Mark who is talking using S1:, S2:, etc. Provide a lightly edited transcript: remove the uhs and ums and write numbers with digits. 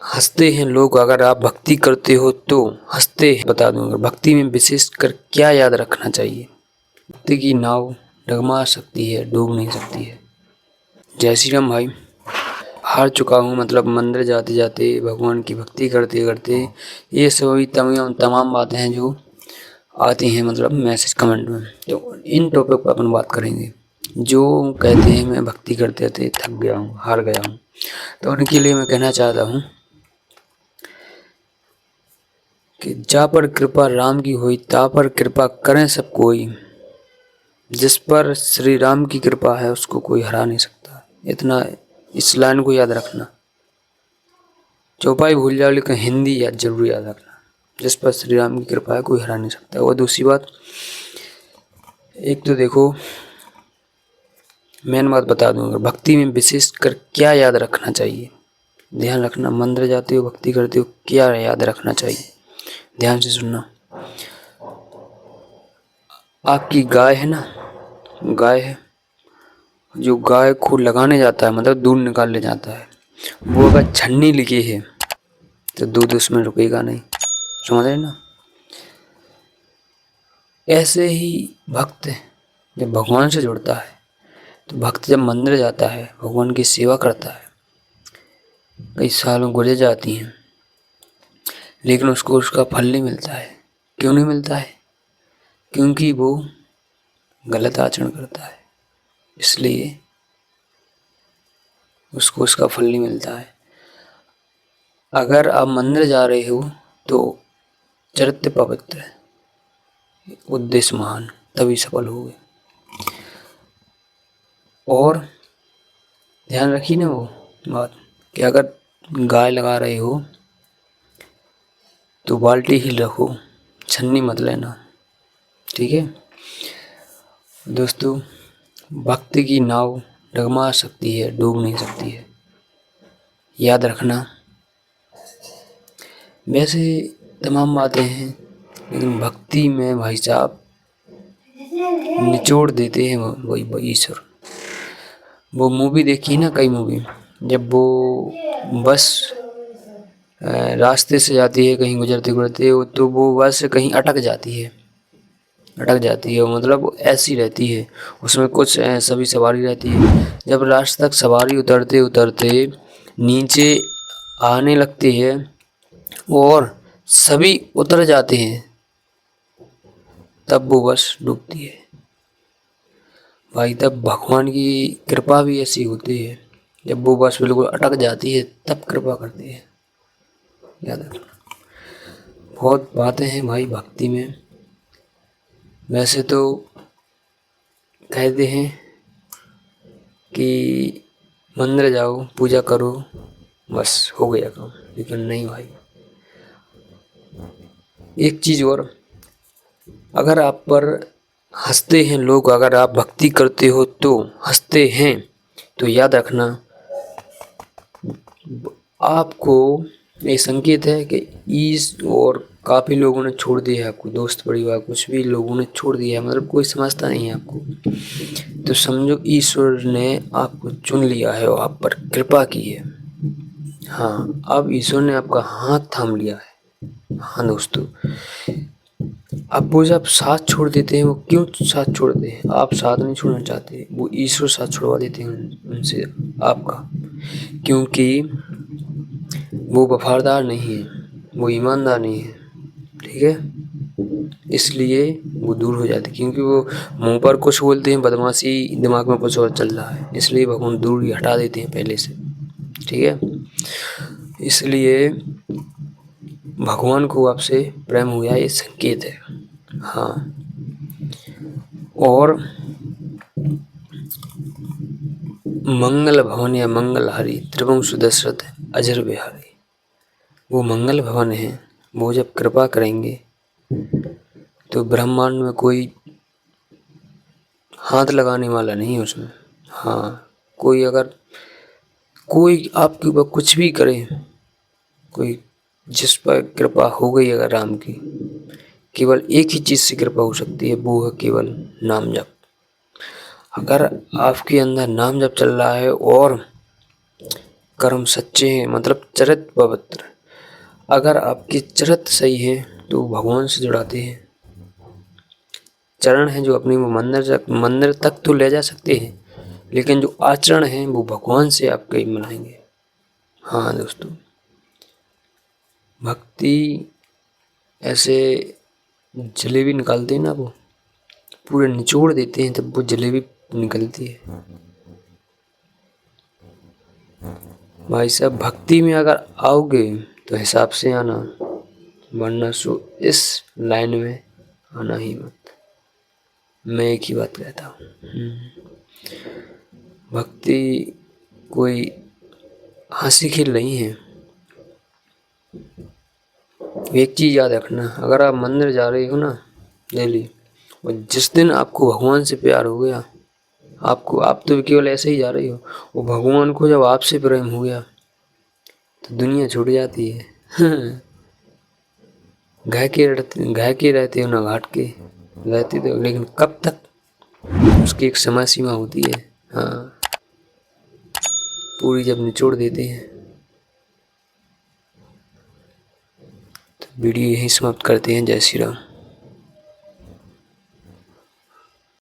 S1: हंसते हैं लोग अगर आप भक्ति करते हो तो। हंसते हैं, बता दूंगा भक्ति में विशेष कर क्या याद रखना चाहिए। भक्ति की नाव डगमगा सकती है, डूब नहीं सकती है। जय श्री राम भाई। हार चुका हूँ, मतलब मंदिर जाते जाते, भगवान की भक्ति करते करते, ये सभी तमाम बातें हैं जो आती हैं, मतलब मैसेज कमेंट में। तो इन टॉपिक पर अपन बात करेंगे। जो कहते हैं मैं भक्ति करते करते थक गया हूँ, हार गया हूँ, तो उनके लिए मैं कहना चाहता हूँ कि जा पर कृपा राम की हुई, ता पर कृपा करें सब कोई। जिस पर श्री राम की कृपा है उसको कोई हरा नहीं सकता। इतना इस लाइन को याद रखना। चौपाई भूल जाओ लेकिन हिंदी याद जरूर याद रखना। जिस पर श्री राम की कृपा है कोई हरा नहीं सकता। और दूसरी बात, एक तो देखो मेन बात बता दूंगा, भक्ति में विशेष कर क्या याद रखना चाहिए। ध्यान रखना, मंदिर जाते हो, भक्ति करते हो, क्या याद रखना चाहिए, ध्यान से सुनना। आपकी गाय है ना, गाय है, जो गाय को लगाने जाता है, मतलब दूध निकालने जाता है, वो अगर छन्नी लिखी है तो दूध उसमें रुकेगा नहीं। समझ रहे ना। ऐसे ही भक्त जब भगवान से जुड़ता है, तो भक्त जब मंदिर जाता है, भगवान की सेवा करता है, कई सालों गुजर जाती हैं, लेकिन उसको उसका फल नहीं मिलता है। क्यों नहीं मिलता है? क्योंकि वो गलत आचरण करता है, इसलिए उसको उसका फल नहीं मिलता है। अगर आप मंदिर जा रहे हो तो चरित्र पवित्र, उद्देश्य महान, तभी सफल होगे। और ध्यान रखिए ना वो बात कि अगर गाय लगा रहे हो तो बाल्टी ही रखो, छन्नी मत लेना, ठीक है दोस्तों। भक्ति की नाव डगमगा सकती है, डूब नहीं सकती है, याद रखना। वैसे तमाम बातें हैं, लेकिन भक्ति में भाई साहब निचोड़ देते हैं वही ईश्वर। वो मूवी देखी ना, कई मूवी, जब वो बस रास्ते से जाती है कहीं गुजरते गुजरते, तो वो बस कहीं अटक जाती है, मतलब ऐसी रहती है, उसमें कुछ सभी सवारी रहती है। जब रास्ते तक सवारी उतरते उतरते नीचे आने लगती है और सभी उतर जाते हैं, तब वो बस डूबती है भाई। तब भगवान की कृपा भी ऐसी होती है, जब वो बस बिल्कुल अटक जाती है तब कृपा करती है, याद रखना। बहुत बातें हैं भाई भक्ति में। वैसे तो कहते हैं कि मंदिर जाओ, पूजा करो, बस हो गया काम, लेकिन नहीं भाई। एक चीज़ और, अगर आप पर हंसते हैं लोग अगर आप भक्ति करते हो तो। हंसते हैं तो याद रखना, आपको ये संकेत है कि ईस और काफ़ी लोगों ने छोड़ दिया है आपको, दोस्त परिवार कुछ भी लोगों ने छोड़ दिया है, मतलब कोई समझता नहीं है आपको। तो समझो ईश्वर ने आपको चुन लिया है और आप पर कृपा की है। हाँ, अब ईश्वर ने आपका हाथ थाम लिया है। हाँ दोस्तों, अब वो जब साथ छोड़ देते हैं, वो क्यों साथ छोड़ते हैं? आप साथ नहीं छोड़ना चाहते, वो ईश्वर साथ छुड़वा देते हैं उनसे आपका, क्योंकि वो वफादार नहीं है, वो ईमानदार नहीं है, ठीक है। इसलिए वो दूर हो जाते, क्योंकि वो मुंह पर कुछ बोलते हैं, बदमाशी दिमाग में कुछ और चल रहा है, इसलिए भगवान दूर ही हटा देते हैं पहले से, ठीक है। इसलिए भगवान को आपसे प्रेम हुआ, ये संकेत है। हाँ, और मंगल भवन या मंगलहारी त्रिभुवन सुदशरथ अजर बिहारी, वो मंगल भवन है। वो जब कृपा करेंगे तो ब्रह्मांड में कोई हाथ लगाने वाला नहीं है उसमें। हाँ, कोई अगर कोई आपके ऊपर कुछ भी करे, कोई जिस पर कृपा हो गई अगर राम की, केवल एक ही चीज़ से कृपा हो सकती है, वो है केवल नाम जप। अगर आपके अंदर नाम जप चल रहा है और कर्म सच्चे हैं, मतलब चरित्र पवित्र। अगर आपके चरित्र सही है तो भगवान से जुड़ाते हैं। चरण है जो अपने वो मंदिर तक तो ले जा सकते हैं, लेकिन जो आचरण है वो भगवान से आप कहीं मिलाएंगे। हाँ दोस्तों, भक्ति ऐसे जलेबी निकालते हैं ना, वो पूरे निचोड़ देते हैं तब वो जलेबी निकलती है। भाई साहब, भक्ति में अगर आओगे तो हिसाब से आना, वरना सो इस लाइन में आना ही मत। मैं एक ही बात कहता हूँ, भक्ति कोई हंसी खेल नहीं है। एक चीज याद रखना, अगर आप मंदिर जा रहे हो ना डेली, और जिस दिन आपको भगवान से प्यार हो गया, आप तो केवल ऐसे ही जा रही हो, वो भगवान को जब आपसे प्रेम हो गया तो दुनिया छूट जाती है। घाय के रहते हो ना घाट के रहते तो, लेकिन कब तक, उसकी एक समय सीमा होती है। हाँ, पूरी जब निचोड़ देते हैं। तो वीडियो यहीं समाप्त करते हैं। जय श्री राम।